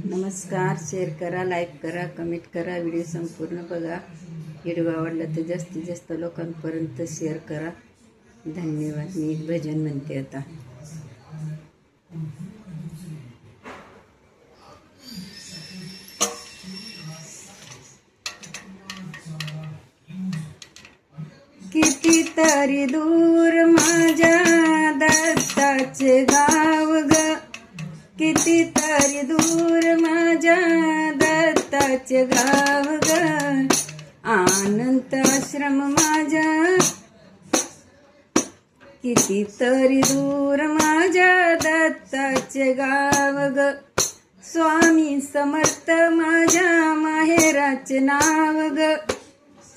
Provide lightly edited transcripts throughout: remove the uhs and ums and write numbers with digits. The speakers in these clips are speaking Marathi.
नमस्कार. शेअर करा, लाईक करा, कमेंट करा, व्हिडिओ संपूर्ण बघा. व्हिडिओ आवडला तर जास्तीत जास्त लोकांपर्यंत शेअर करा. धन्यवाद. मी एक भजन म्हणते आता. कितीतरी दूर माझ्या दत्ताचे गाव ग, कितीतरी दूर माझ्या दत्ताचे गाव ग. अनंत आश्रम माझ्या कितीतरी दूर माझ्या दत्ताचे गाव ग. स्वामी समर्थ माझ्या माहेराचे नाव ग,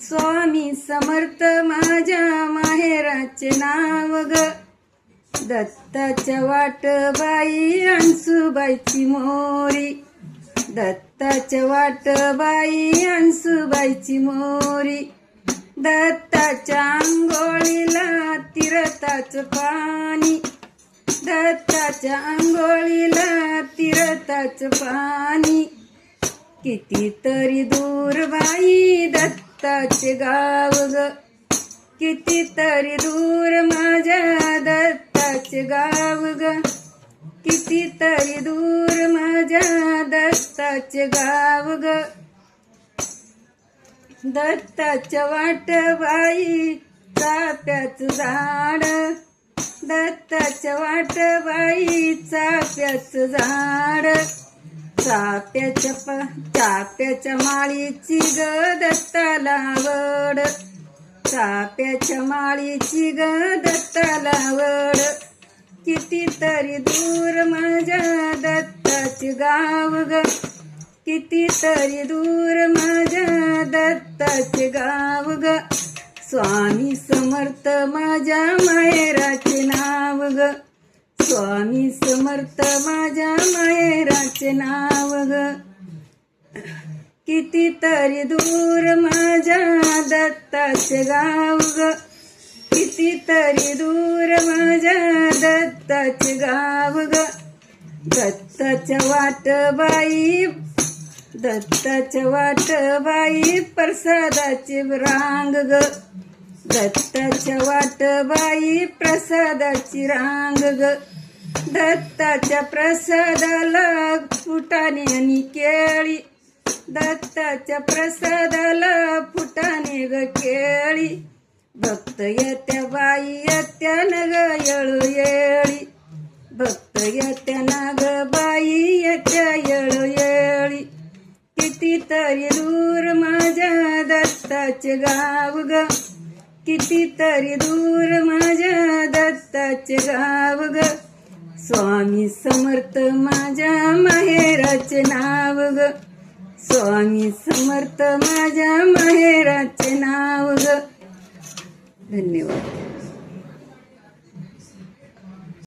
स्वामी समर्थ माझ्या माहेराचे नाव ग. दत्ताच्या वाटबाई अंसुबाईची मोरी, दत्ताच्या वाटबाई अंसुबाईची मोरी. दत्ताच्या अंघोळीला तीर्थाचं पाणी, दत्ताच्या अंघोळीला तीर्थाचं पाणी. कितीतरी दूर बाई दत्ताचे गाव ग, कितीतरी दूर माझ्या दत्ताचे गाव ग, कितीतरी दूर माझ्या दत्ताचे गाव ग. दत्ताच्या वाटबाई चाफ्याचं झाड, दत्ताच्या वाटबाई चाफ्याचं झाड. चाफ्याच्या माळीची ग दत्ताला आवड, चाफ्याच्या माळीची ग दत्ताला आवड. कितीतरी दूर माझ्या दत्ताचे गाव ग, कितीतरी दूर माझ्या दत्ताचे गाव ग. स्वामी समर्थ माझ्या माहेराचे नाव ग, स्वामी समर्थ माझ्या माहेराचे नाव ग. कितीतरी दूर माझ्या दत्ताचे गाव ग, कितीतरी दूर माझ्या दत्ताचे गाव ग. दत्ताच्या वाटबाई, दत्ताच्या वाटबाई प्रसादाची रांग ग, दत्ताच्या वाटबाई प्रसादाची रांग ग. दत्ताच्या प्रसादाला फुटाणे आणि केळी, दत्ताच्या प्रसादाला फुटाणे ग केळी. भक्त येत्या बाई येत्या न ग येळोयेळी, भक्त येत्या ना ग बाई येत्या येळोयेळी. कितीतरी दूर माझ्या दत्ताचे गाव ग, कितीतरी दूर माझ्या दत्ताचे गाव ग. स्वामी समर्थ माझ्या माहेराचे नाव ग, स्वामी समर्थ माझ्या माहेराचे नाव ग. धन्यवाद.